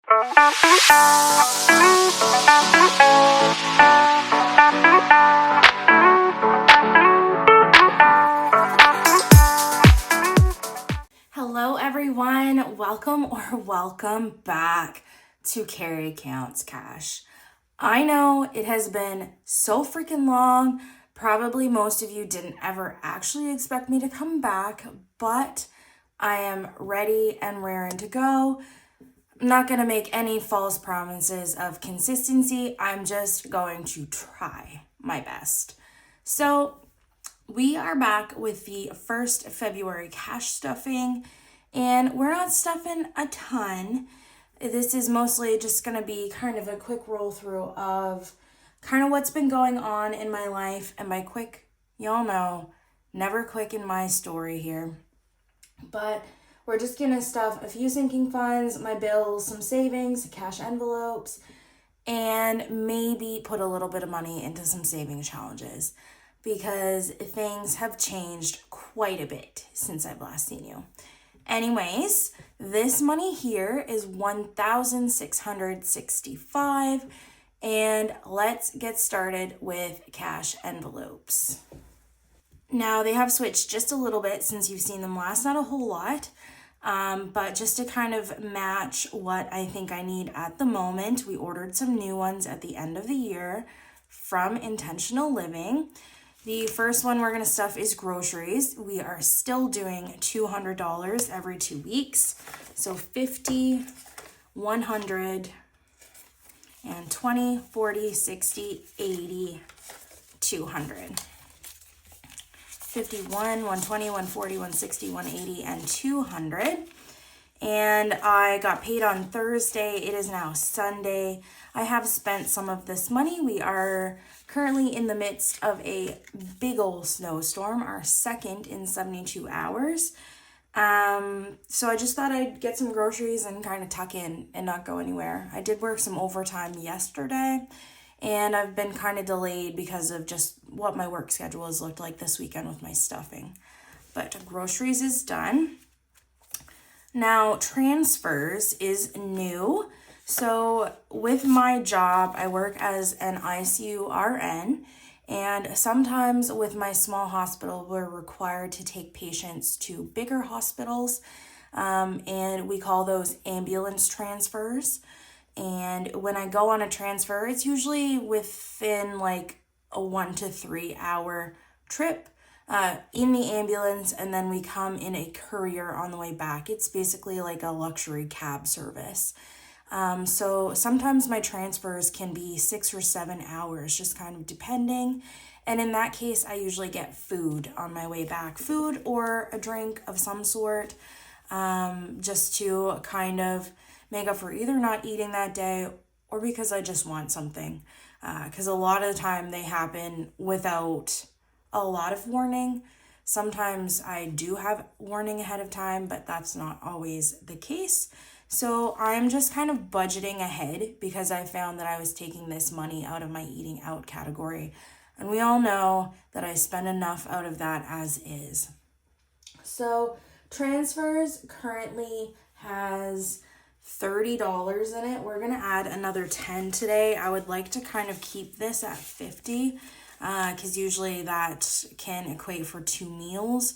Hello everyone, welcome back to Carry Counts Cash. I know it has been so freaking long. Probably most of you didn't ever actually expect me to come back, but I am ready and raring to go. I'm not going to make any false promises of consistency. I'm just going to try my best. So we are back with the first February cash stuffing, and we're not stuffing a ton. This is mostly just going to be kind of a quick roll through of kind of what's been going on in my life. And by quick, y'all know, never quick in my story here. But we're just going to stuff a few sinking funds, my bills, some savings, cash envelopes, and maybe put a little bit of money into some saving challenges because things have changed quite a bit since I've last seen you. Anyways, this money here is $1,665, and let's get started with cash envelopes. Now, they have switched just a little bit since you've seen them last, not a whole lot, but just to kind of match what I think I need at the moment, we ordered some new ones at the end of the year from Intentional Living. The first one we're going to stuff is groceries. We are still doing $200 every 2 weeks. So 50, 100, and 20, 40, 60, 80, 200. 51, 120, 140, 160, 180, and 200. And I got paid on Thursday. It is now Sunday. I have spent some of this money. We are currently in the midst of a big old snowstorm, our second in 72 hours. So I just thought I'd get some groceries and kind of tuck in and not go anywhere. I did work some overtime yesterday, and I've been kind of delayed because of just what my work schedule has looked like this weekend with my stuffing. But groceries is done. Now, transfers is new. So with my job, I work as an ICU RN, and sometimes with my small hospital, we're required to take patients to bigger hospitals, and we call those ambulance transfers. And when I go on a transfer, it's usually within like a 1 to 3 hour trip in the ambulance, and then we come in a courier on the way back. It's basically like a luxury cab service. So sometimes my transfers can be 6 or 7 hours, just kind of depending. And in that case, I usually get food on my way back, food or a drink of some sort, just to kind of make up for either not eating that day or because I just want something. Because a lot of the time they happen without a lot of warning. Sometimes I do have warning ahead of time, but that's not always the case. So I'm just kind of budgeting ahead because I found that I was taking this money out of my eating out category. And we all know that I spend enough out of that as is. So transfers currently has $30 in it. We're going to add another 10 today. I would like to kind of keep this at 50 because usually that can equate for 2 meals.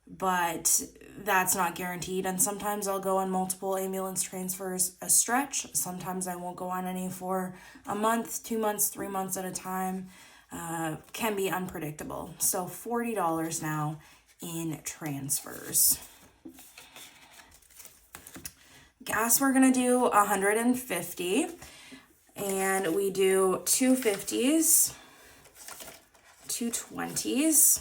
But that's not guaranteed, and sometimes I'll go on multiple ambulance transfers a stretch. Sometimes I won't go on any for a month, 2 months, 3 months at a time. Can be unpredictable. So $40 now in transfers. Gas, we're gonna do 150, and we do 2 50s, 2 20s,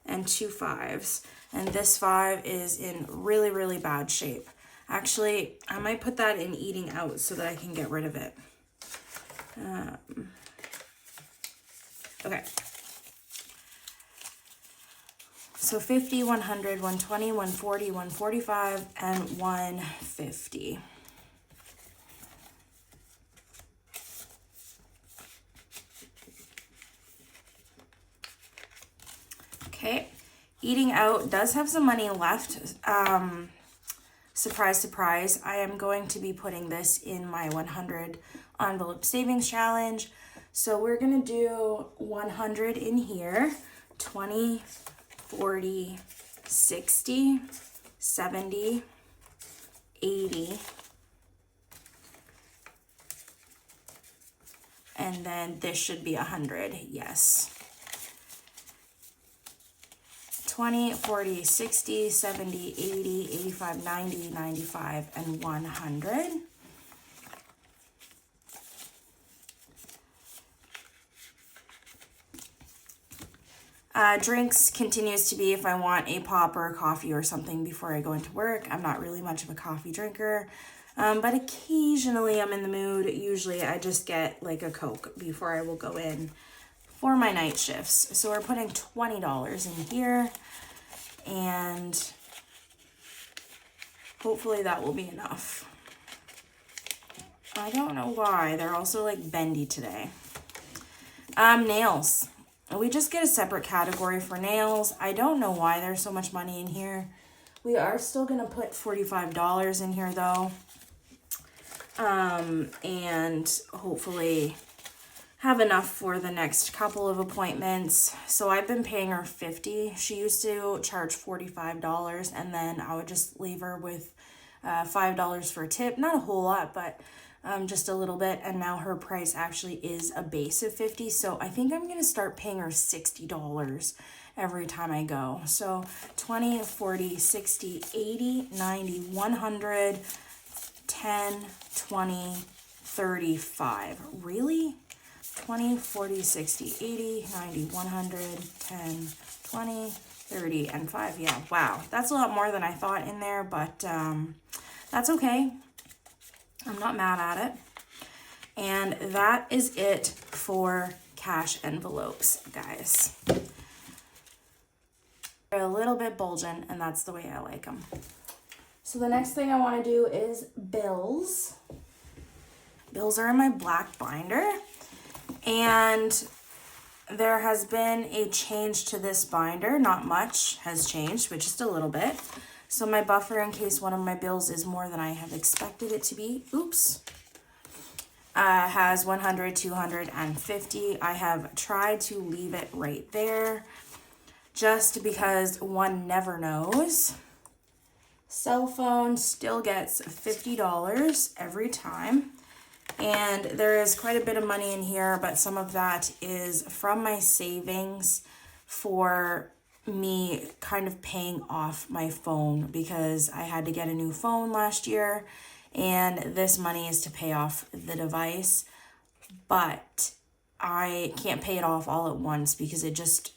and 2 5s. And this 5 is in really, really bad shape. Actually, I might put that in eating out so that I can get rid of it. Okay. So 50, 100, 120, 140, 145, and 150. Okay, eating out does have some money left. surprise, surprise, I am going to be putting this in my 100 envelope savings challenge. So we're gonna do 100 in here, 20, 40, 60, 70, 80, and then this should be 100, yes. 20, 40, 60, 70, 80, 85, 90, 95, and 100. Drinks continues to be if I want a pop or a coffee or something before I go into work. I'm not really much of a coffee drinker, but occasionally I'm in the mood. Usually I just get like a Coke before I will go in for my night shifts. So we're putting $20 in here, and hopefully that will be enough. I don't know why. They're also like bendy today. Nails. We just get a separate category for nails. I don't know why there's so much money in here. We are still going to put $45 in here though. And hopefully have enough for the next couple of appointments. So I've been paying her $50. She used to charge $45, and then I would just leave her with $5 for a tip. Not a whole lot, but just a little bit. And now her price actually is a base of $50. So I think I'm going to start paying her $60 every time I go. So 20, 40, 60, 80, 90, 100, 10, 20, 35. Really? 20, 40, 60, 80, 90, 100, 10, 20, 30, and 5. Yeah, wow. That's a lot more than I thought in there, but that's okay. I'm not mad at it. And that is it for cash envelopes, guys. They're a little bit bulging, and that's the way I like them. So the next thing I want to do is bills. Bills are in my black binder. And there has been a change to this binder. Not much has changed, but just a little bit. So my buffer, in case one of my bills is more than I have expected it to be, has 100, 250. I have tried to leave it right there just because one never knows. Cell phone still gets $50 every time. And there is quite a bit of money in here, but some of that is from my savings for me kind of paying off my phone because I had to get a new phone last year, and this money is to pay off the device, but I can't pay it off all at once because it just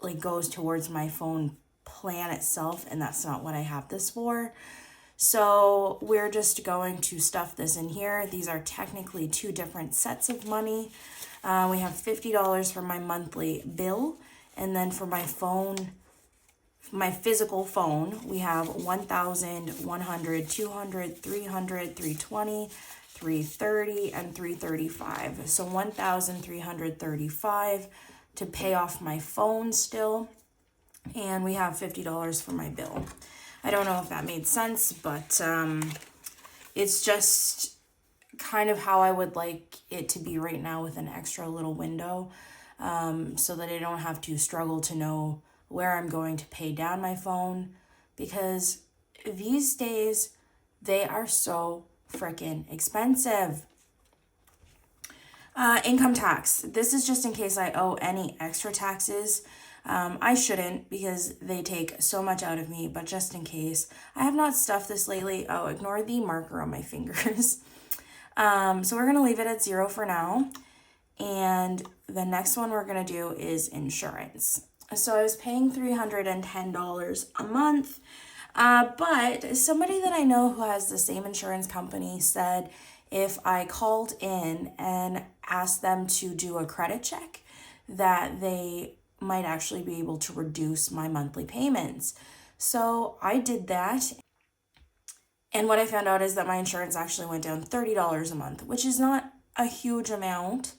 like goes towards my phone plan itself, and that's not what I have this for. So we're just going to stuff this in here. These are technically two different sets of money. We have $50 for my monthly bill, and then for my phone, my physical phone, we have 1,000, 100, 200, 300, 320, 330, and 335. So 1,335 to pay off my phone still, and we have $50 for my bill. I don't know if that made sense, but it's just kind of how I would like it to be right now with an extra little window, so that I don't have to struggle to know where I'm going to pay down my phone, because these days they are so freaking expensive. Income tax. This is just in case I owe any extra taxes. I shouldn't because they take so much out of me, but just in case. I have not stuffed this lately. Oh, ignore the marker on my fingers. So we're going to leave it at 0 for now. And the next one we're going to do is insurance. So I was paying $310 a month, but somebody that I know who has the same insurance company said if I called in and asked them to do a credit check, that they might actually be able to reduce my monthly payments. So I did that. And what I found out is that my insurance actually went down $30 a month, which is not a huge amount,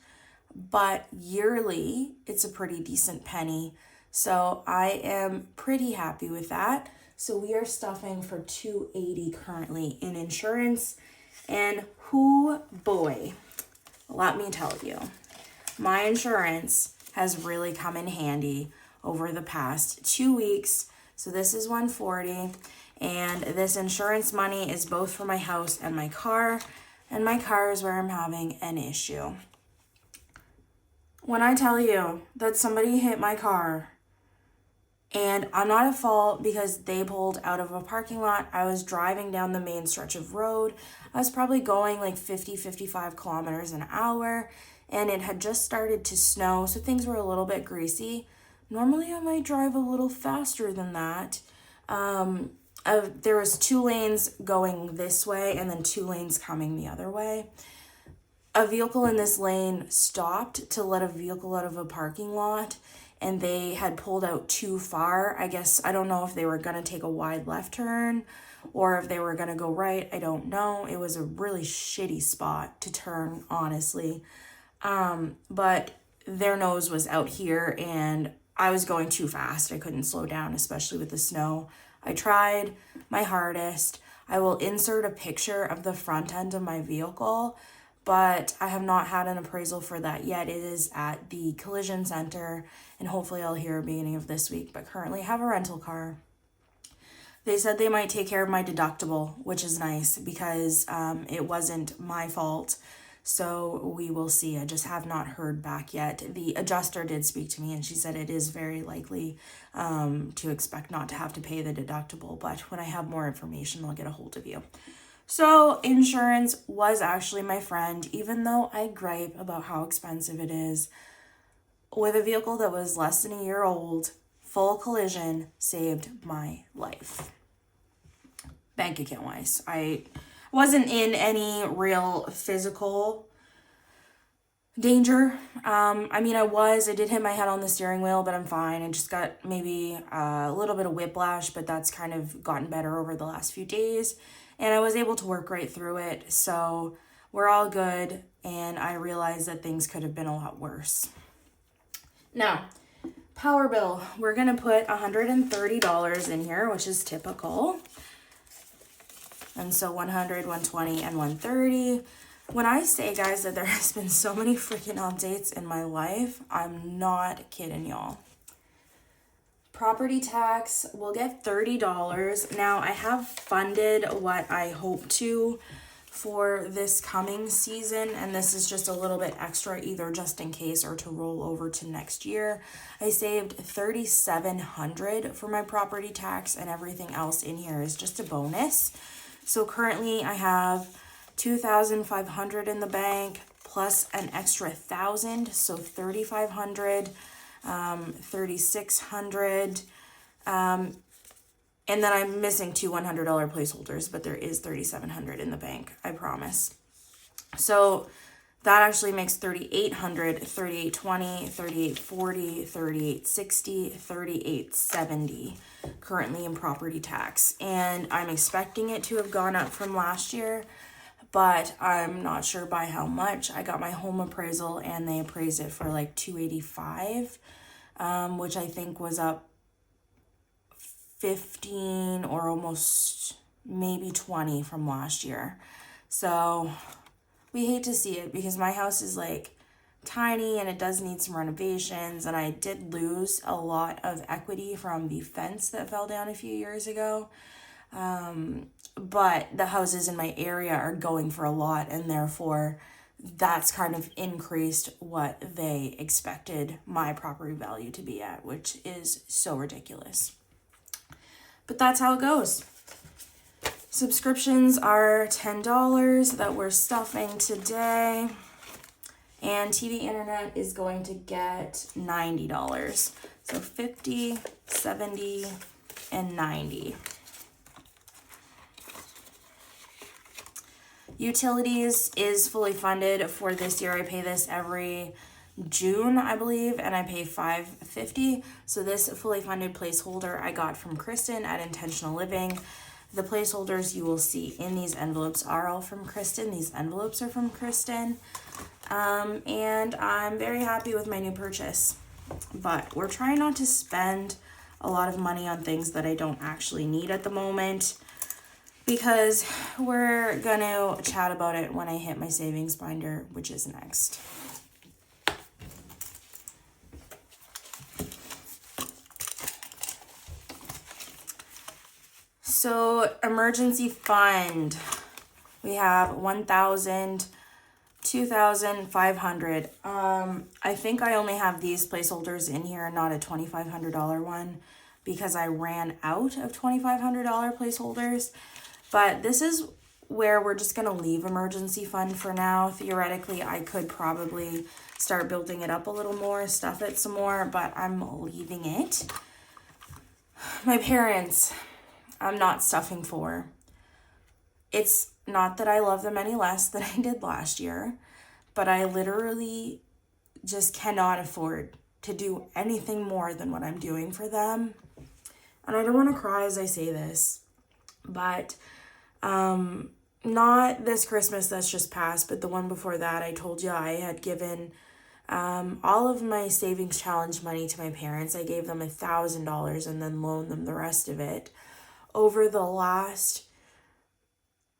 but yearly, it's a pretty decent penny. So I am pretty happy with that. So we are stuffing for $280 currently in insurance. And boy, let me tell you, my insurance has really come in handy over the past 2 weeks. So this is $140, and this insurance money is both for my house and my car is where I'm having an issue. When I tell you that somebody hit my car, and I'm not at fault because they pulled out of a parking lot. I was driving down the main stretch of road. I was probably going like 50, 55 kilometers an hour, and it had just started to snow, so things were a little bit greasy. Normally I might drive a little faster than that. There was 2 lanes going this way and then 2 lanes coming the other way. A vehicle in this lane stopped to let a vehicle out of a parking lot, and they had pulled out too far. I don't know if they were going to take a wide left turn or if they were going to go right. I don't know. It was a really shitty spot to turn, honestly. But their nose was out here, and I was going too fast. I couldn't slow down, especially with the snow. I tried my hardest. I will insert a picture of the front end of my vehicle, but I have not had an appraisal for that yet. It is at the collision center, and hopefully I'll hear beginning of this week, but currently I have a rental car. They said they might take care of my deductible, which is nice because it wasn't my fault. So we will see. I just have not heard back yet. The adjuster did speak to me, and she said it is very likely to expect not to have to pay the deductible, but when I have more information, I'll get a hold of you. So insurance was actually my friend, even though I gripe about how expensive it is. With a vehicle that was less than a year old, full collision saved my life. Bank account wise, I wasn't in any real physical danger. I did hit my head on the steering wheel, but I'm fine. I just got maybe a little bit of whiplash, but that's kind of gotten better over the last few days. And I was able to work right through it. So we're all good. And I realized that things could have been a lot worse. Now, power bill. We're going to put $130 in here, which is typical. And so 100, 120, and 130. When I say, guys, that there has been so many freaking updates in my life, I'm not kidding y'all. Property tax will get $30. Now, I have funded what I hope to for this coming season, and this is just a little bit extra, either just in case or to roll over to next year. I saved $3,700 for my property tax, and everything else in here is just a bonus. So currently I have $2,500 in the bank plus an extra $1,000, so $3,500, $3,600, and then I'm missing 2 $100 placeholders, but there is $3,700 in the bank, I promise. So that actually makes $3,800, $3,820, $3,840, $3,860, $3,870 currently in property tax. And I'm expecting it to have gone up from last year, but I'm not sure by how much. I got my home appraisal and they appraised it for like $285, which I think was up 15 or almost maybe 20 from last year. So we hate to see it because my house is like tiny and it does need some renovations, and I did lose a lot of equity from the fence that fell down a few years ago. But the houses in my area are going for a lot, and therefore that's kind of increased what they expected my property value to be at, which is so ridiculous. But that's how it goes. Subscriptions are $10 that we're stuffing today. And TV internet is going to get $90. So $50, $70, and $90. Utilities is fully funded for this year. I pay this every June, I believe, and I pay $550. So this fully funded placeholder I got from Kristen at Intentional Living. The placeholders you will see in these envelopes are all from Kristen. These envelopes are from Kristen. And I'm very happy with my new purchase. But we're trying not to spend a lot of money on things that I don't actually need at the moment, because we're gonna chat about it when I hit my savings binder, which is next. So emergency fund, we have 1,000, 2,500. I think I only have these placeholders in here, not a $2,500 one, because I ran out of $2,500 placeholders. But this is where we're just gonna leave emergency fund for now. Theoretically, I could probably start building it up a little more, stuff it some more, but I'm leaving it. My parents, I'm not stuffing for. It's not that I love them any less than I did last year, but I literally just cannot afford to do anything more than what I'm doing for them. And I don't want to cry as I say this, but not this Christmas that's just passed, but the one before that, I told you I had given all of my savings challenge money to my parents. I gave them $1,000 and then loaned them the rest of it. Over the last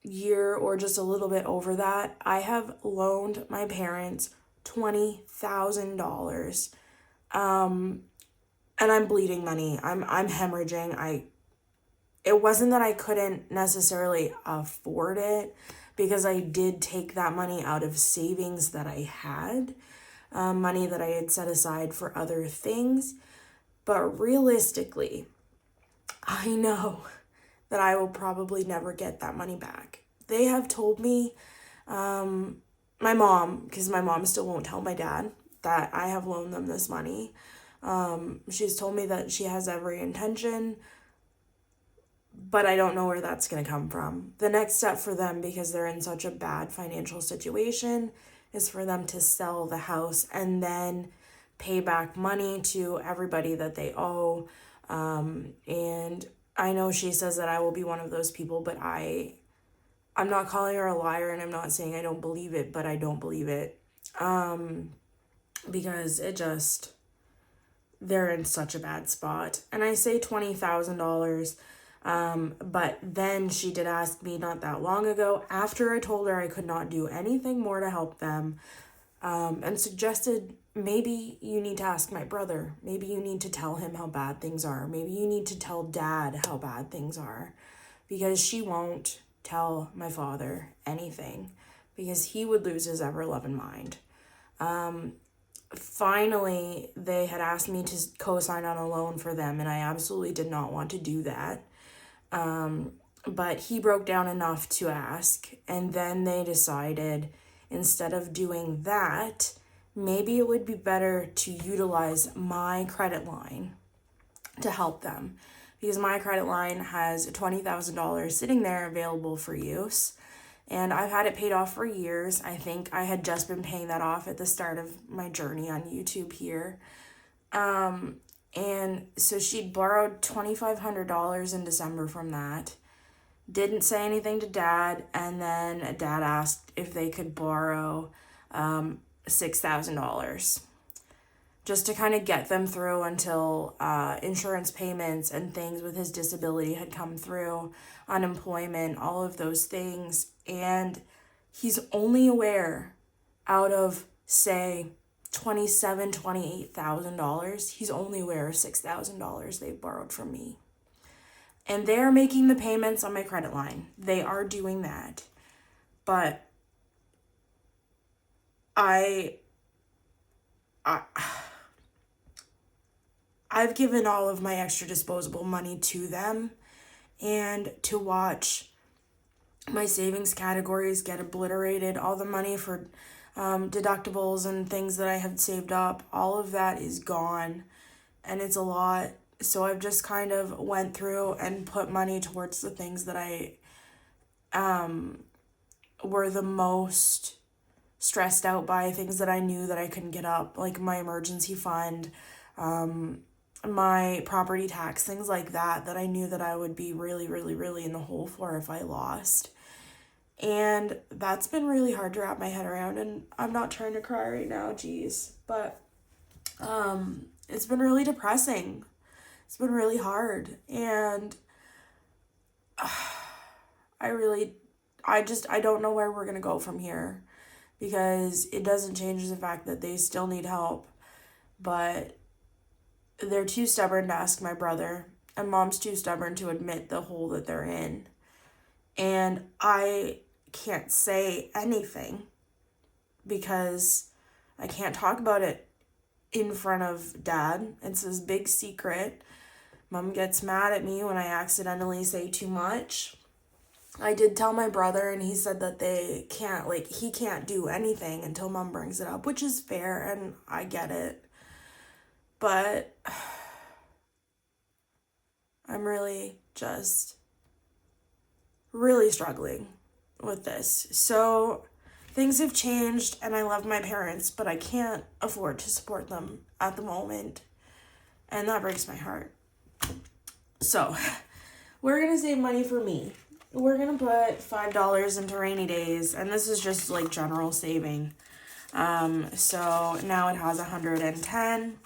year, or just a little bit over that, I have loaned my parents $20,000. And I'm bleeding money. I'm hemorrhaging. It wasn't that I couldn't necessarily afford it, because I did take that money out of savings that I had, money that I had set aside for other things. But realistically, I know that I will probably never get that money back. They have told me, my mom, because my mom still won't tell my dad that I have loaned them this money. She's told me that she has every intention, but I don't know where that's going to come from. The next step for them, because they're in such a bad financial situation, is for them to sell the house and then pay back money to everybody that they owe. And I know she says that I will be one of those people, but I'm not calling her a liar, and I'm not saying I don't believe it, but I don't believe it. Because they're in such a bad spot. And I say $20,000, but then she did ask me not that long ago, after I told her I could not do anything more to help them, and suggested, maybe you need to ask my brother. Maybe you need to tell him how bad things are. Maybe you need to tell Dad how bad things are, because she won't tell my father anything, because he would lose his ever-loving mind. Finally, they had asked me to co-sign on a loan for them, and I absolutely did not want to do that. But he broke down enough to ask, and then they decided, instead of doing that, maybe it would be better to utilize my credit line to help them, because my credit line has $20,000 sitting there available for use, and I've had it paid off for years. I think I had just been paying that off at the start of my journey on YouTube here. And so she'd borrowed $2,500 in December from that. Didn't say anything to Dad, and then Dad asked if they could borrow $6,000 just to kind of get them through until insurance payments and things with his disability had come through, unemployment, all of those things. And he's only aware, out of, say, $28,000, he's only aware of $6,000 they've borrowed from me. And they're making the payments on my credit line. They are doing that. But I've given all of my extra disposable money to them, and to watch my savings categories get obliterated, all the money for deductibles and things that I had saved up, all of that is gone, and it's a lot. So I've just kind of went through and put money towards the things that I were the most stressed out by, things that I knew that I couldn't get up, like my emergency fund, my property tax, things like that I knew that I would be really, really, really in the hole for if I lost. And that's been really hard to wrap my head around, and I'm not trying to cry right now, geez, but it's been really depressing. It's been really hard. And I don't know where we're going to go from here, because it doesn't change the fact that they still need help. But they're too stubborn to ask my brother, and mom's too stubborn to admit the hole that they're in. And I can't say anything because I can't talk about it in front of Dad. It's this big secret. Mom gets mad at me when I accidentally say too much. I did tell my brother, and he said that he can't do anything until Mom brings it up, which is fair, and I get it. But I'm really struggling with this. So things have changed, and I love my parents, but I can't afford to support them at the moment. And that breaks my heart. So we're going to save money for me. We're going to put $5 into rainy days, and this is just like general saving. So now it has 110.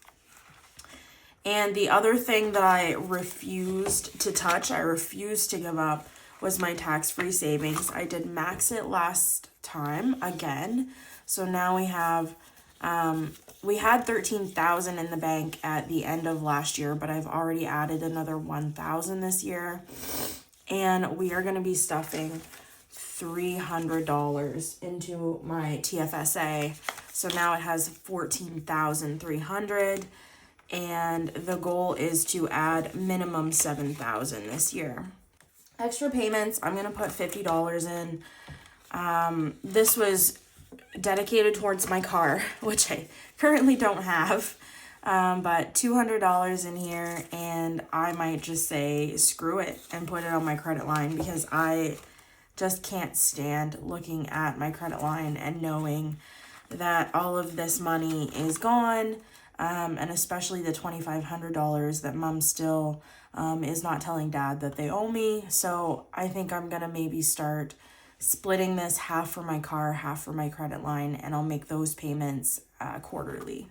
And the other thing that I refused to touch, I refused to give up, was my tax-free savings. I did max it last time again. So now we have, we had $13,000 in the bank at the end of last year, but I've already added another $1,000 this year. And we are going to be stuffing $300 into my TFSA. So now it has $14,300. And the goal is to add minimum $7,000 this year. Extra payments, I'm going to put $50 in. This was dedicated towards my car, which I currently don't have. But $200 in here, and I might just say screw it and put it on my credit line, because I just can't stand looking at my credit line and knowing that all of this money is gone. And especially the $2,500 that Mom still is not telling Dad that they owe me. So I think I'm going to maybe start splitting this, half for my car, half for my credit line, and I'll make those payments quarterly.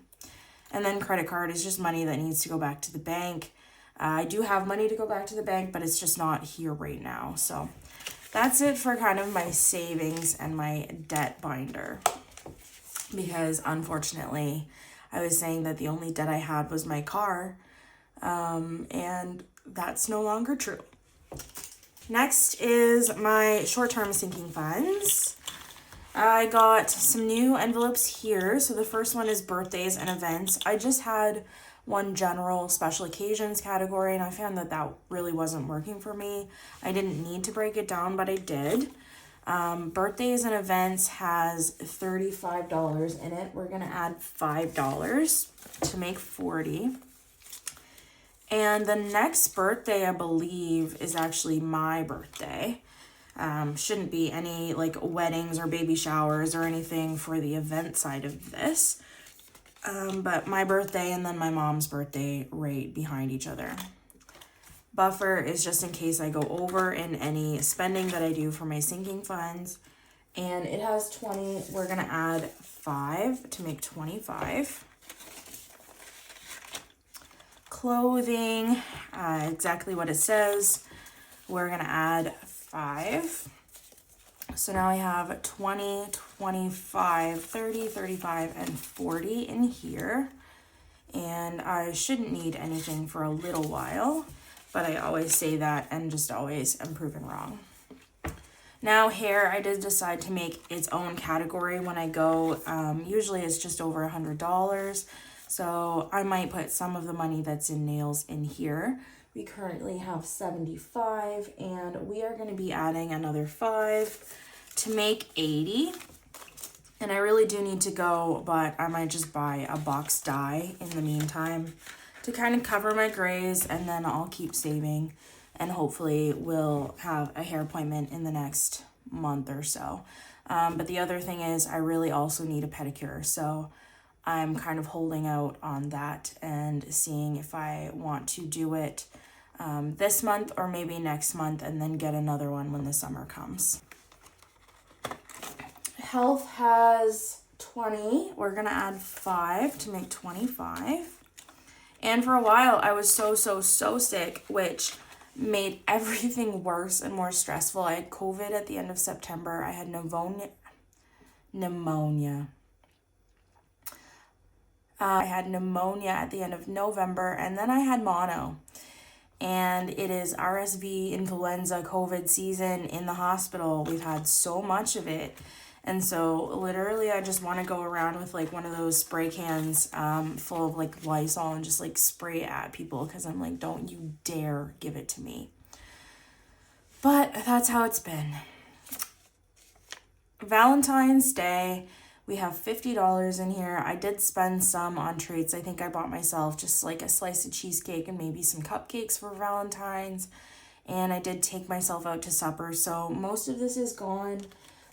And then credit card is just money that needs to go back to the bank. I do have money to go back to the bank, but it's just not here right now. So that's it for kind of my savings and my debt binder. Because unfortunately, I was saying that the only debt I had was my car, and that's no longer true. Next is my short-term sinking funds. I got some new envelopes here. So the first one is birthdays and events. I just had one general special occasions category, and I found that that really wasn't working for me. I didn't need to break it down, but I did. Birthdays and events has $35 in it. We're going to add $5 to make $40. And the next birthday, I believe, is actually my birthday. Shouldn't be any like weddings or baby showers or anything for the event side of this. But my birthday and then my mom's birthday right behind each other. Buffer is just in case I go over in any spending that I do for my sinking funds. And it has 20. We're going to add 5 to make 25. Clothing, exactly what it says. We're going to add 5. So now I have 20, 25, 30, 35, and 40 in here. And I shouldn't need anything for a little while, but I always say that and just always am proven wrong. Now hair, I did decide to make its own category when I go. Usually it's just over $100. So I might put some of the money that's in nails in here. We currently have 75, and we are going to be adding another 5 to make 80. And I really do need to go, but I might just buy a box dye in the meantime to kind of cover my grays, and then I'll keep saving, and hopefully we'll have a hair appointment in the next month or so. But the other thing is I really also need a pedicure, so I'm kind of holding out on that and seeing if I want to do it this month or maybe next month, and then get another one when the summer comes. Health has 20. We're going to add 5 to make 25. And for a while, I was so sick, which made everything worse and more stressful. I had COVID at the end of September. I had pneumonia. I had pneumonia at the end of November, and then I had mono. And it is RSV, influenza, COVID season in the hospital. We've had so much of it. And so literally I just want to go around with like one of those spray cans full of like Lysol and just like spray at people, because I'm like, don't you dare give it to me. But that's how it's been. Valentine's Day, we have $50 in here. I did spend some on treats. I think I bought myself just like a slice of cheesecake and maybe some cupcakes for Valentine's. And I did take myself out to supper. So most of this is gone.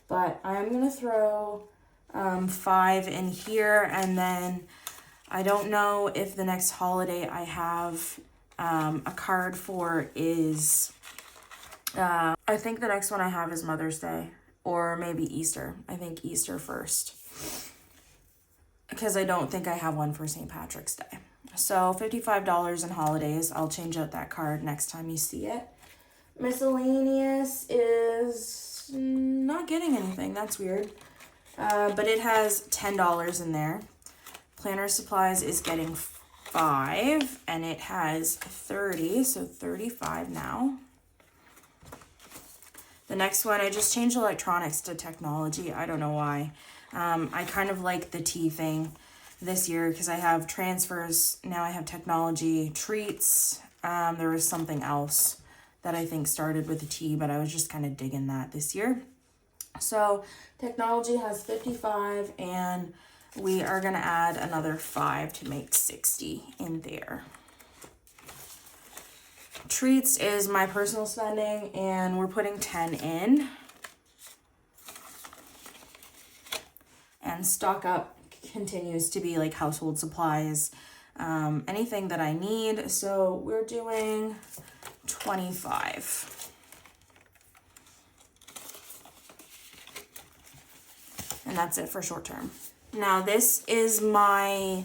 But I'm going to throw $5 in here. And then I don't know if the next holiday I have a card for is... I think the next one I have is Mother's Day. Or maybe Easter. I think Easter first. Because I don't think I have one for St. Patrick's Day. So $55 in holidays. I'll change out that card next time you see it. Miscellaneous is not getting anything. That's weird. But it has $10 in there. Planner supplies is getting $5. And it has $30. So $35 now. The next one, I just changed electronics to technology. I don't know why. I kind of like the T thing this year because I have transfers. Now I have technology, treats. There was something else that I think started with a T, but I was just kind of digging that this year. So technology has 55, and we are going to add another 5 to make 60 in there. Treats is my personal spending, and we're putting 10 in. And stock up continues to be like household supplies, anything that I need. So we're doing 25. And that's it for short term. Now this is my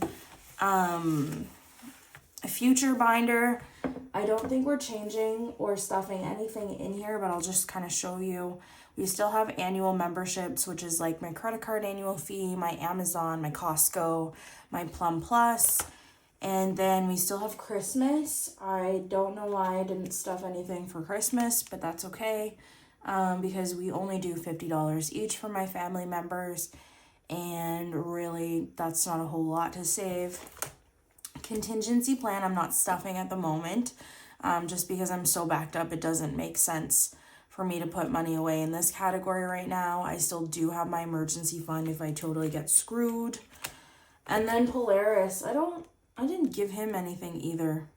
future binder. I don't think we're changing or stuffing anything in here, but I'll just kind of show you. We still have annual memberships, which is like my credit card annual fee, my Amazon, my Costco, my Plum Plus. And then we still have Christmas. I don't know why I didn't stuff anything for Christmas, but that's okay. Because we only do $50 each for my family members. And really, that's not a whole lot to save. Contingency plan, I'm not stuffing at the moment. Just because I'm so backed up, it doesn't make sense for me to put money away in this category right now. I still do have my emergency fund if I totally get screwed. And then Polaris, I didn't give him anything either.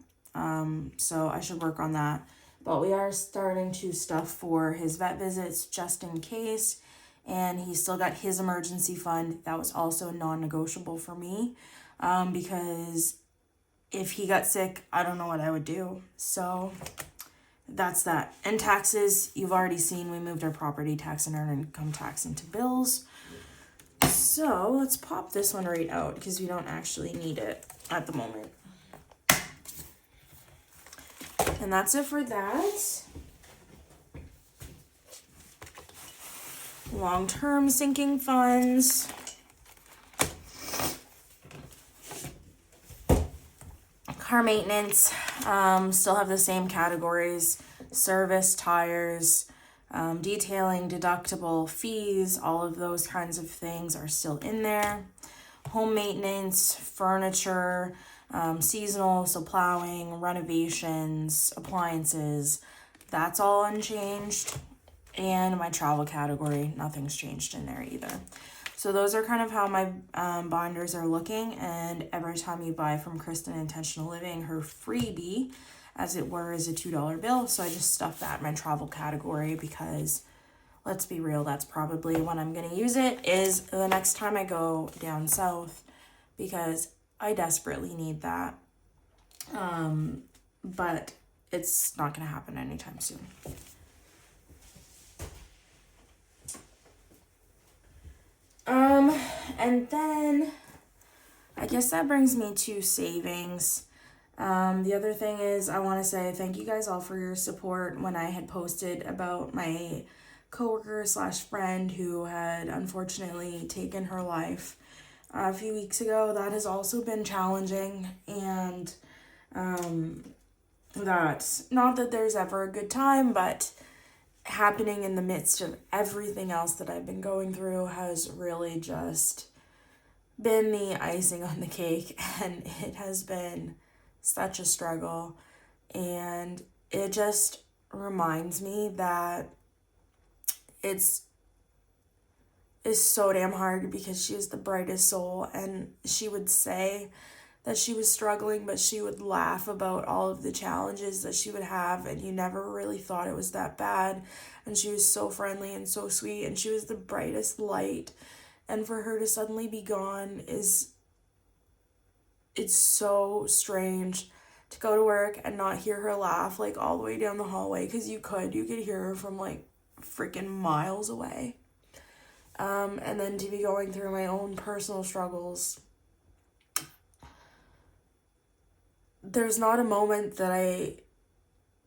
So I should work on that. But we are starting to stuff for his vet visits just in case. And he's still got his emergency fund. That was also non-negotiable for me. Because if he got sick, I don't know what I would do. So that's that. And taxes, you've already seen we moved our property tax and earned income tax into bills. So let's pop this one right out because we don't actually need it at the moment. And that's it for that. Long-term sinking funds. Car maintenance, still have the same categories: service, tires, detailing, deductible, fees, all of those kinds of things are still in there. Home maintenance, furniture, seasonal, so plowing, renovations, appliances, that's all unchanged. And my travel category, nothing's changed in there either. So those are kind of how my binders are looking. And every time you buy from Kristen Intentional Living, her freebie, as it were, is a $2 bill. So I just stuffed that in my travel category because, let's be real, that's probably when I'm going to use it, is the next time I go down south, because I desperately need that. But it's not going to happen anytime soon. And then I guess that brings me to savings. The other thing is I want to say thank you guys all for your support when I had posted about my coworker slash friend who had unfortunately taken her life a few weeks ago. That has also been challenging, and that not that there's ever a good time, but happening in the midst of everything else that I've been going through has really just been the icing on the cake, and it has been such a struggle. And it just reminds me that it's so damn hard, because she is the brightest soul, and she would say that she was struggling, but she would laugh about all of the challenges that she would have, and you never really thought it was that bad. And she was so friendly and so sweet, and she was the brightest light. And for her to suddenly be gone it's so strange to go to work and not hear her laugh like all the way down the hallway, because you could hear her from like freaking miles away. And then to be going through my own personal struggles. There's not a moment that I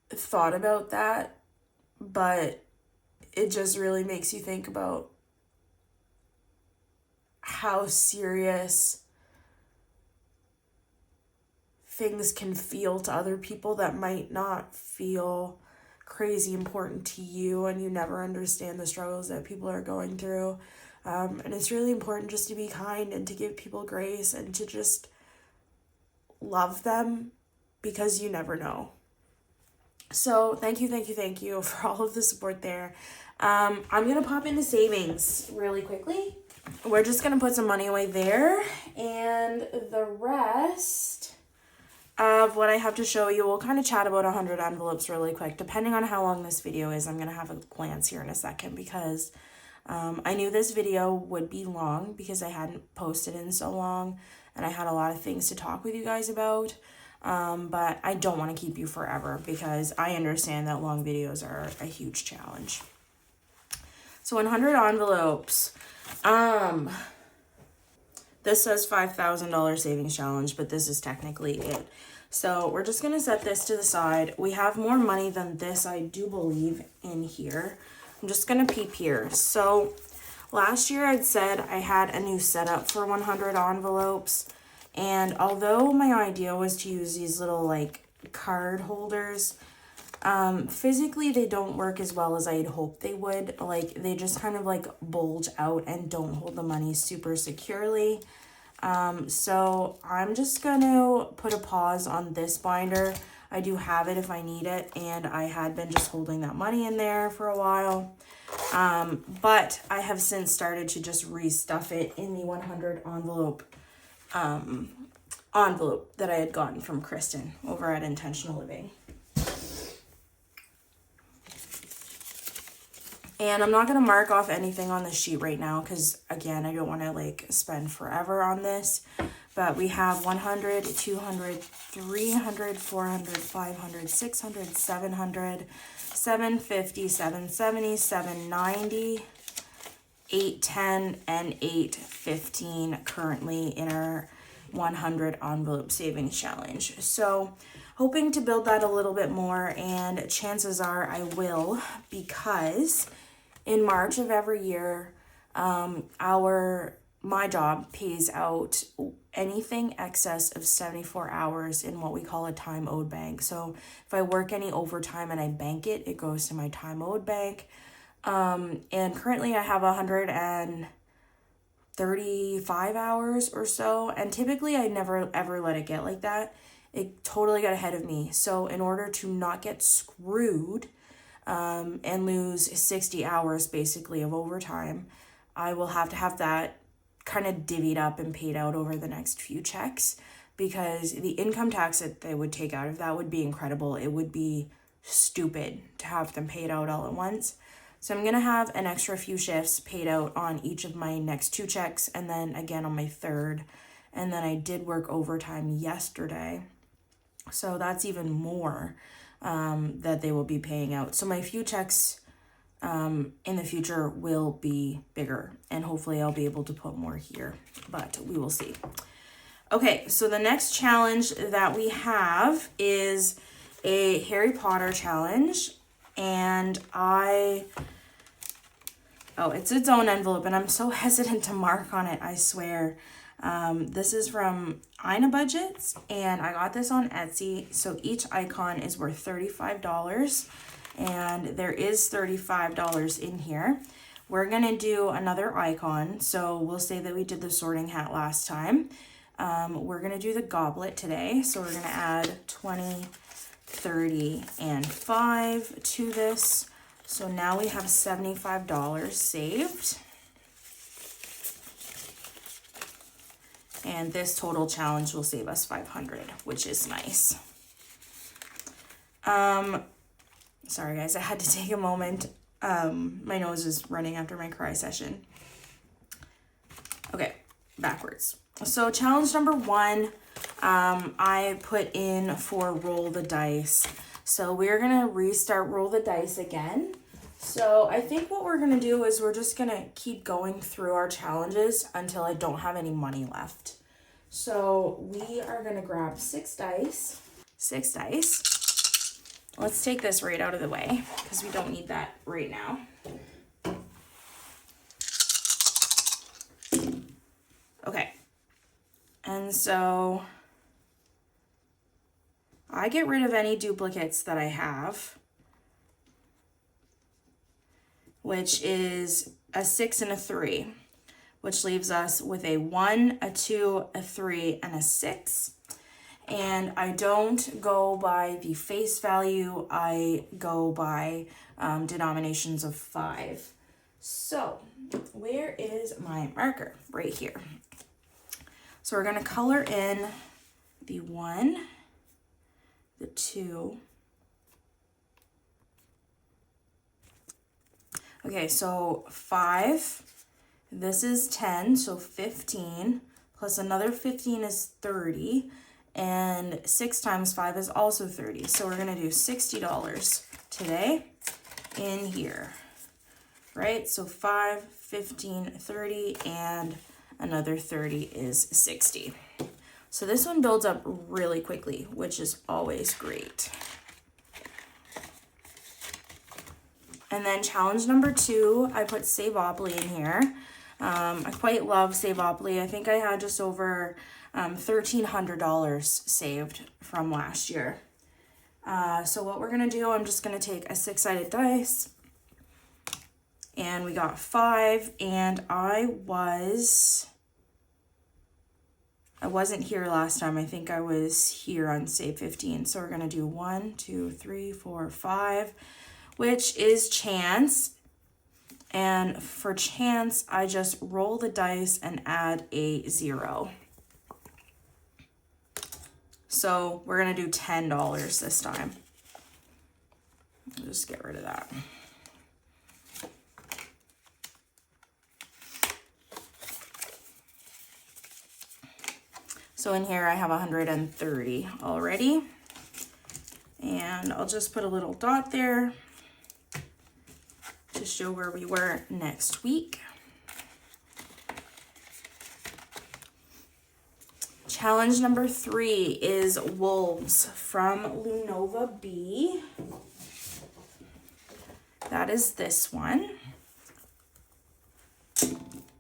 thought about that, but it just really makes you think about how serious things can feel to other people that might not feel crazy important to you, and you never understand the struggles that people are going through. And it's really important just to be kind and to give people grace and to just love them, because you never know. So thank you for all of the support there. I'm gonna pop into savings really quickly. We're just gonna put some money away there, and the rest of what I have to show you, we'll kind of chat about 100 envelopes really quick. Depending on how long this video is, I'm gonna have a glance here in a second, because I knew this video would be long because I hadn't posted in so long, and I had a lot of things to talk with you guys about. But I don't want to keep you forever, because I understand that long videos are a huge challenge. So 100 envelopes. This says $5,000 savings challenge, but this is technically it. So we're just going to set this to the side. We have more money than this, I do believe, in here. I'm just going to peep here. So last year I'd said I had a new setup for 100 envelopes. And although my idea was to use these little like card holders, physically they don't work as well as I'd hoped they would. Like, they just kind of like bulge out and don't hold the money super securely. So I'm just gonna put a pause on this binder. I do have it if I need it, and I had been just holding that money in there for a while. But I have since started to just restuff it in the 100 envelope that I had gotten from Kristen over at Intentional Living. And I'm not going to mark off anything on the sheet right now, because again, I don't want to like spend forever on this. But we have 100, 200, 300, 400, 500, 600, 700, 750, 770, 790, 810, and 815 currently in our 100 envelope savings challenge. So hoping to build that a little bit more, and chances are I will, because in March of every year, my job pays out anything excess of 74 hours in what we call a time owed bank. So if I work any overtime and I bank it, it goes to my time owed bank. And currently I have 135 hours or so, and typically I never ever let it get like that. It totally got ahead of me. So in order to not get screwed and lose 60 hours basically of overtime, I will have to have that kind of divvied up and paid out over the next few checks, because the income tax that they would take out of that would be incredible. It would be stupid to have them paid out all at once. So I'm going to have an extra few shifts paid out on each of my next two checks, and then again on my third. And then I did work overtime yesterday, so that's even more that they will be paying out. So my few checks in the future will be bigger, and hopefully I'll be able to put more here, but we will see. Okay, so the next challenge that we have is a Harry Potter challenge, and it's its own envelope, and I'm so hesitant to mark on it, I swear. This is from Ina Budgets, and I got this on Etsy. So each icon is worth $35, and there is $35 in here. We're gonna do another icon, so we'll say that we did the sorting hat last time. We're gonna do the goblet today, so we're gonna add 20, 30, and 5 to this. So now we have $75 saved. And this total challenge will save us $500, which is nice. Sorry guys, I had to take a moment. My nose is running after my cry session. Okay, backwards. So challenge number 1, I put in for roll the dice. So we're gonna restart roll the dice again. So I think what we're gonna do is we're just gonna keep going through our challenges until I don't have any money left. So we are gonna grab 6 dice. 6 dice. Let's take this right out of the way because we don't need that right now. Okay. And so I get rid of any duplicates that I have, which is a 6 and a 3, which leaves us with a 1, a 2, a 3, and a 6. And I don't go by the face value, I go by denominations of 5. So where is my marker? Right here. So we're gonna color in the 1, the 2. Okay, so 5, this is 10, so 15, plus another 15 is 30, and 6 times 5 is also 30. So we're gonna do $60 today in here, right? So 5, 15, 30, and another 30 is 60. So this one builds up really quickly, which is always great. And then challenge number 2, I put Savopoly in here. I quite love Savopoly. I think I had just over $1,300 saved from last year. So what we're gonna do, I'm just gonna take a 6-sided dice, and we got 5, and I wasn't here last time. I think I was here on Save 15. So we're gonna do 1, 2, 3, 4, 5, which is chance. And for chance, I just roll the dice and add a 0. So we're gonna do $10 this time. I'll just get rid of that. So in here I have 130 already. And I'll just put a little dot there to show where we were next week. Challenge number 3 is Wolves from Lunova B. That is this one.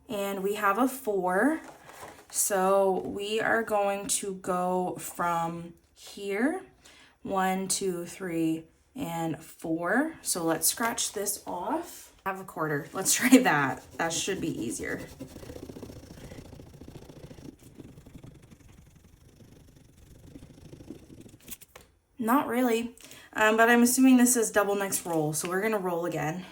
And we have a 4. So we are going to go from here, 1, 2, 3, and 4. So let's scratch this off. I have a quarter. Let's try that. That should be easier. Not really, but I'm assuming this is double next roll. So we're gonna roll again.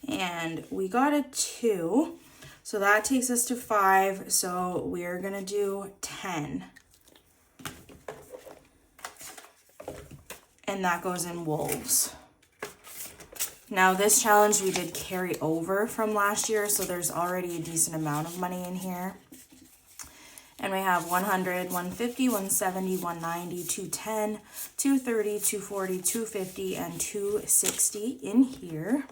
And we got a 2. So that takes us to 5. So we're gonna do 10. And that goes in Wolves. Now this challenge we did carry over from last year, so there's already a decent amount of money in here. And we have 100, 150, 170, 190, 210, 230, 240, 250, and 260 in here.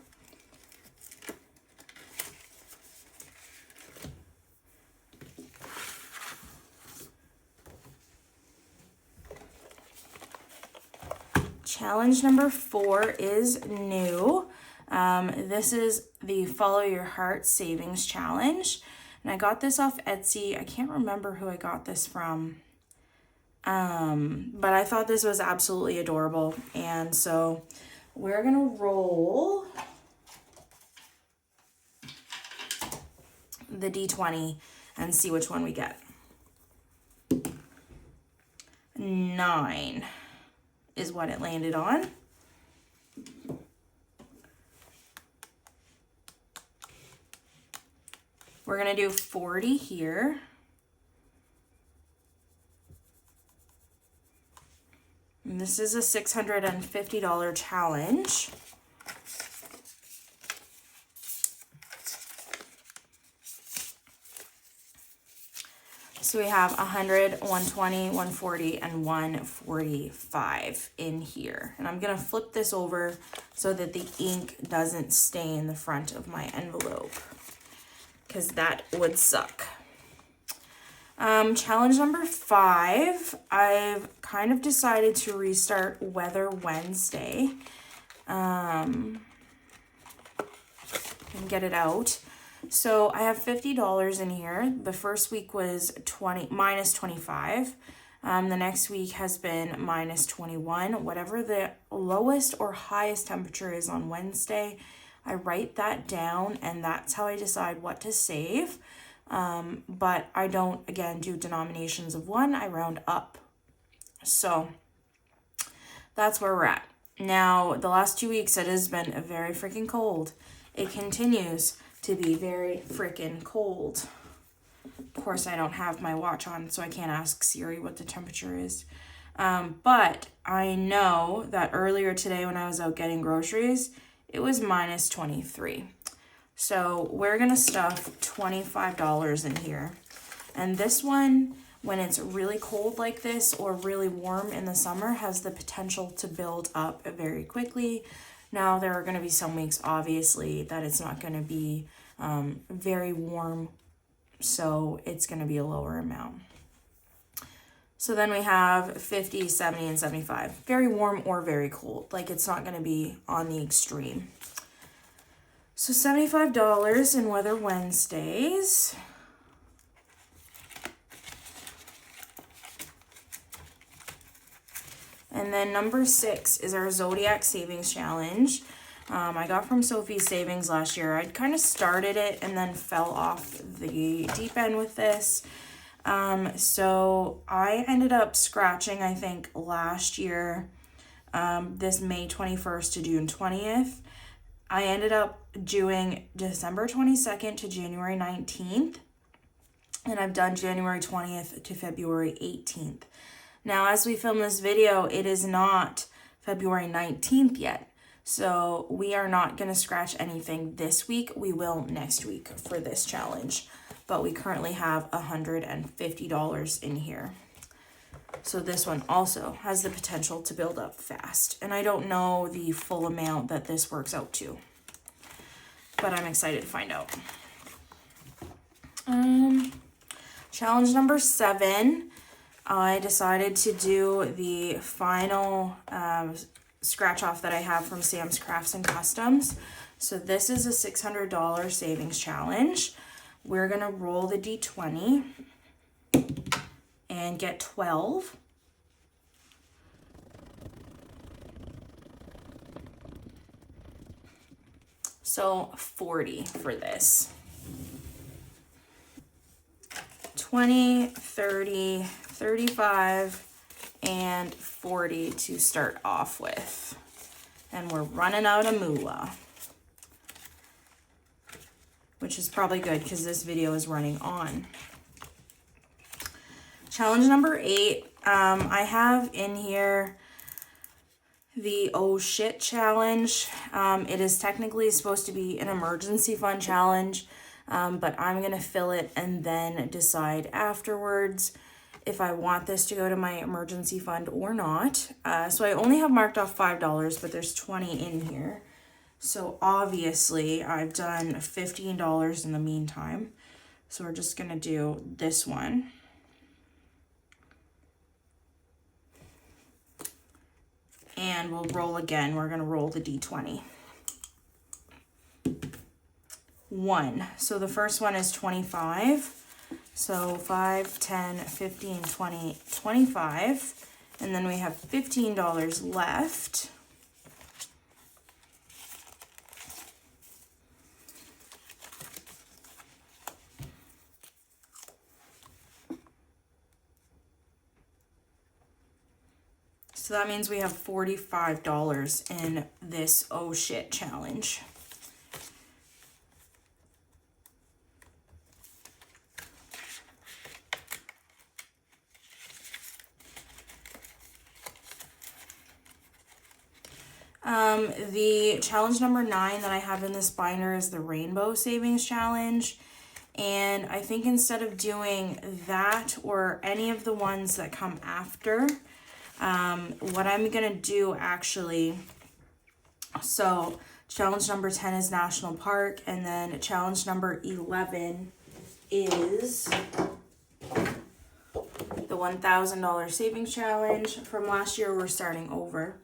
Challenge number 4 is new. This is the Follow Your Heart Savings Challenge. And I got this off Etsy. I can't remember who I got this from. But I thought this was absolutely adorable. And so we're going to roll the D20 and see which one we get. 9 is what it landed on. We're going to do 40 here. And this is a $650 challenge. So we have 100, 120, 140, and 145 in here. And I'm going to flip this over so that the ink doesn't stain the front of my envelope, because that would suck. Challenge number 5, I've kind of decided to restart Weather Wednesday and get it out. So I have $50 in here. The first week was minus 25. The next week has been minus 21. Whatever the lowest or highest temperature is on Wednesday, I write that down, and that's how I decide what to save. But I don't, again, do denominations of 1. I round up. So that's where we're at. Now, the last 2 weeks, it has been very freaking cold. It continues to be very freaking cold. Of course, I don't have my watch on, so I can't ask Siri what the temperature is. But I know that earlier today when I was out getting groceries, it was minus 23. So we're going to stuff $25 in here. And this one, when it's really cold like this or really warm in the summer, has the potential to build up very quickly. Now, there are going to be some weeks, obviously, that it's not going to be very warm, so it's going to be a lower amount. So then we have 50, 70, and 75. Very warm or very cold. Like, it's not going to be on the extreme. So $75 in Weather Wednesdays. And then number 6 is our Zodiac Savings Challenge. I got from Sophie's Savings last year. I'd kind of started it and then fell off the deep end with this. So I ended up scratching, I think, last year, this May 21st to June 20th. I ended up doing December 22nd to January 19th. And I've done January 20th to February 18th. Now, as we film this video, it is not February 19th yet. So we are not going to scratch anything this week. We will next week for this challenge. But we currently have $150 in here. So this one also has the potential to build up fast. And I don't know the full amount that this works out to, but I'm excited to find out. Challenge number 7. I decided to do the final scratch off that I have from Sam's Crafts and Customs. So this is a $600 savings challenge. We're going to roll the D20 and get 12. So 40 for this. 20, 30, 35, and 40 to start off with. And we're running out of moolah, which is probably good because this video is running on. Challenge number 8, I have in here the oh shit challenge. It is technically supposed to be an emergency fund challenge, but I'm gonna fill it and then decide afterwards if I want this to go to my emergency fund or not. So I only have marked off $5, but there's 20 in here. So obviously I've done $15 in the meantime. So we're just gonna do this one. and we'll roll again. We're going to roll the D20. 1. So the first one is 25. So 5, 10, 15, 20, 25. And then we have $15 left. So that means we have $45 in this oh shit challenge. The challenge number 9 that I have in this binder is the Rainbow Savings Challenge. And I think instead of doing that or any of the ones that come after, what I'm going to do actually, so challenge number 10 is National Park, and then challenge number 11 is the $1,000 savings challenge. From last year, we're starting over.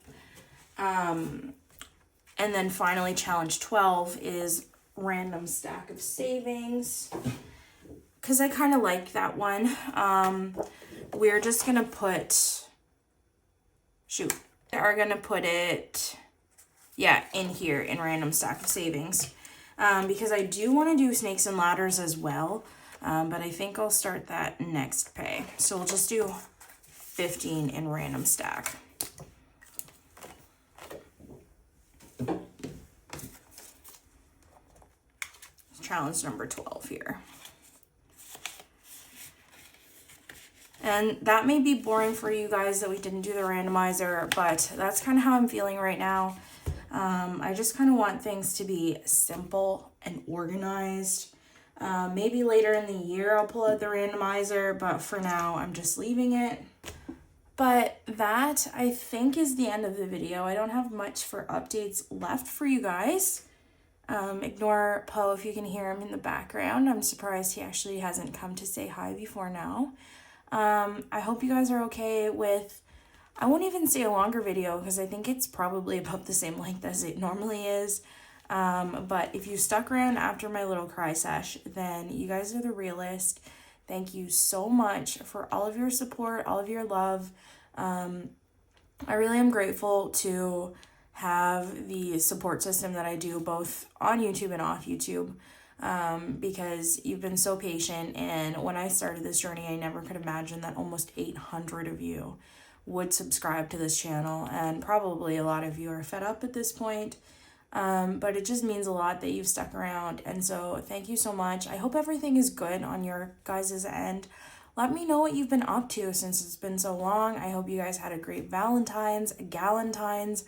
And then finally, challenge 12 is random stack of savings, because I kind of like that one. We're just going to put, we're going to put it, in here in random stack of savings, because I do want to do snakes and ladders as well, but I think I'll start that next pay. So we'll just do 15 in random stack. Challenge number 12 here. And that may be boring for you guys that we didn't do the randomizer, but that's kind of how I'm feeling right now. I just kind of want things to be simple and organized. Maybe later in the year I'll pull out the randomizer, but for now I'm just leaving it. But that, I think, is the end of the video. I don't have much for updates left for you guys. Ignore Poe if you can hear him in the background. I'm surprised he actually hasn't come to say hi before now. I hope you guys are okay with, I won't even say a longer video because I think it's probably about the same length as it normally is. But if you stuck around after my little cry sesh, then you guys are the realest. Thank you so much for all of your support, all of your love. I really am grateful to have the support system that I do both on YouTube and off YouTube, because you've been so patient. And when I started this journey, I never could imagine that almost 800 of you would subscribe to this channel, and probably a lot of you are fed up at this point, but it just means a lot that you've stuck around. And so thank you so much. I hope everything is good on your guys' end. Let me know what you've been up to since it's been so long. I hope you guys had a great Valentine's, Galentine's,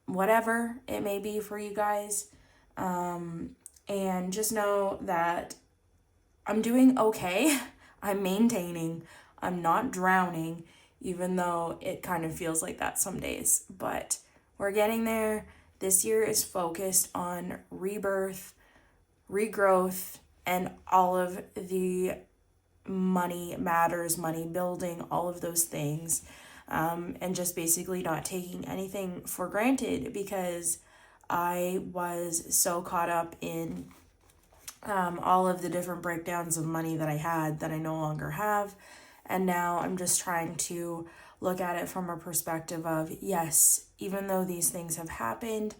whatever it may be for you guys. And just know that I'm doing okay. I'm maintaining. I'm not drowning, even though it kind of feels like that some days. But we're getting there. This year is focused on rebirth, regrowth, and all of the money matters, money building, all of those things. And just basically not taking anything for granted, because I was so caught up in all of the different breakdowns of money that I had that I no longer have. And now I'm just trying to look at it from a perspective of, yes, even though these things have happened,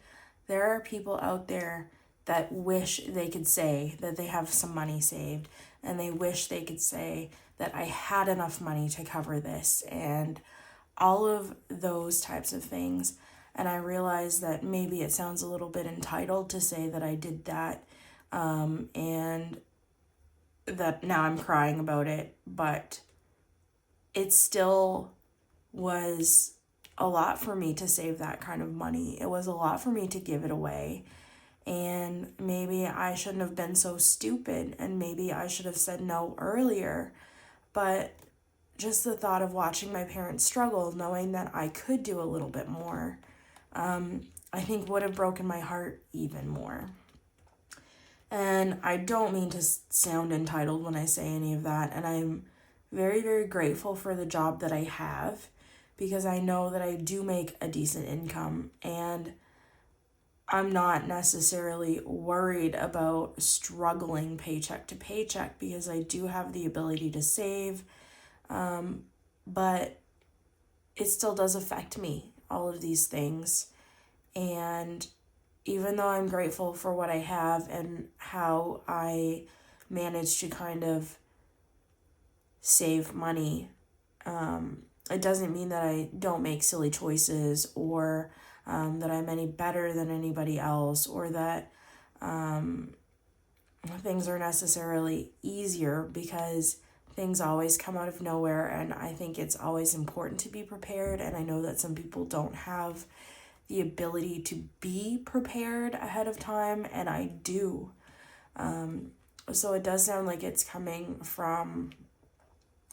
there are people out there that wish they could say that they have some money saved, and they wish they could say that I had enough money to cover this, and all of those types of things. And I realize that maybe it sounds a little bit entitled to say that I did that, and that now I'm crying about it, but it still was a lot for me to save that kind of money. It was a lot for me to give it away. And maybe I shouldn't have been so stupid, and maybe I should have said no earlier. But just the thought of watching my parents struggle, knowing that I could do a little bit more, I think would have broken my heart even more. And I don't mean to sound entitled when I say any of that. And I'm very, very grateful for the job that I have, because I know that I do make a decent income, and I'm not necessarily worried about struggling paycheck to paycheck because I do have the ability to save. But it still does affect me, all of these things. And even though I'm grateful for what I have and how I managed to kind of save money, it doesn't mean that I don't make silly choices, or that I'm any better than anybody else, or that things are necessarily easier, because things always come out of nowhere, and I think it's always important to be prepared. And I know that some people don't have the ability to be prepared ahead of time, and I do. So it does sound like it's coming from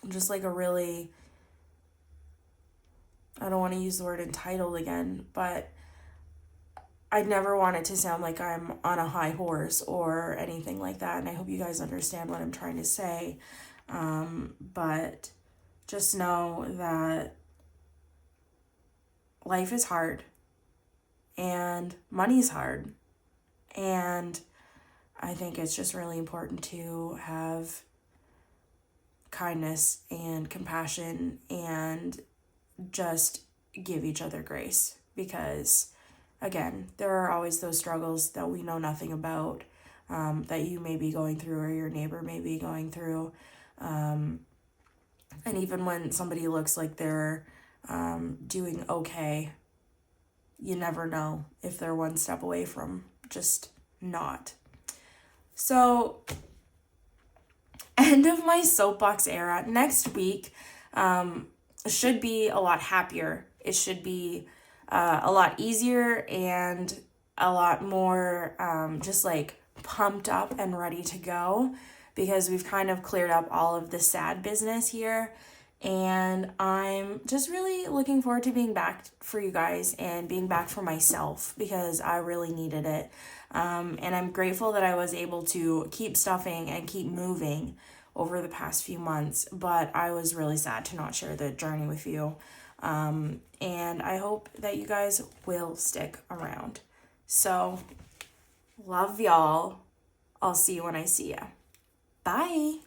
just like a really, I don't want to use the word entitled again, but I never want it to sound like I'm on a high horse or anything like that. And I hope you guys understand what I'm trying to say. But just know that life is hard and money's hard. And I think it's just really important to have kindness and compassion and just give each other grace, because again, there are always those struggles that we know nothing about, that you may be going through or your neighbor may be going through. And even when somebody looks like they're doing okay, you never know if they're one step away from just not. So, end of my soapbox era. Next week should be a lot happier. It should be a lot easier and a lot more just like pumped up and ready to go, because we've kind of cleared up all of the sad business here. And I'm just really looking forward to being back for you guys and being back for myself, because I really needed it. And I'm grateful that I was able to keep stuffing and keep moving over the past few months, but I was really sad to not share the journey with you. And I hope that you guys will stick around. So, love y'all. I'll see you when I see ya. Bye.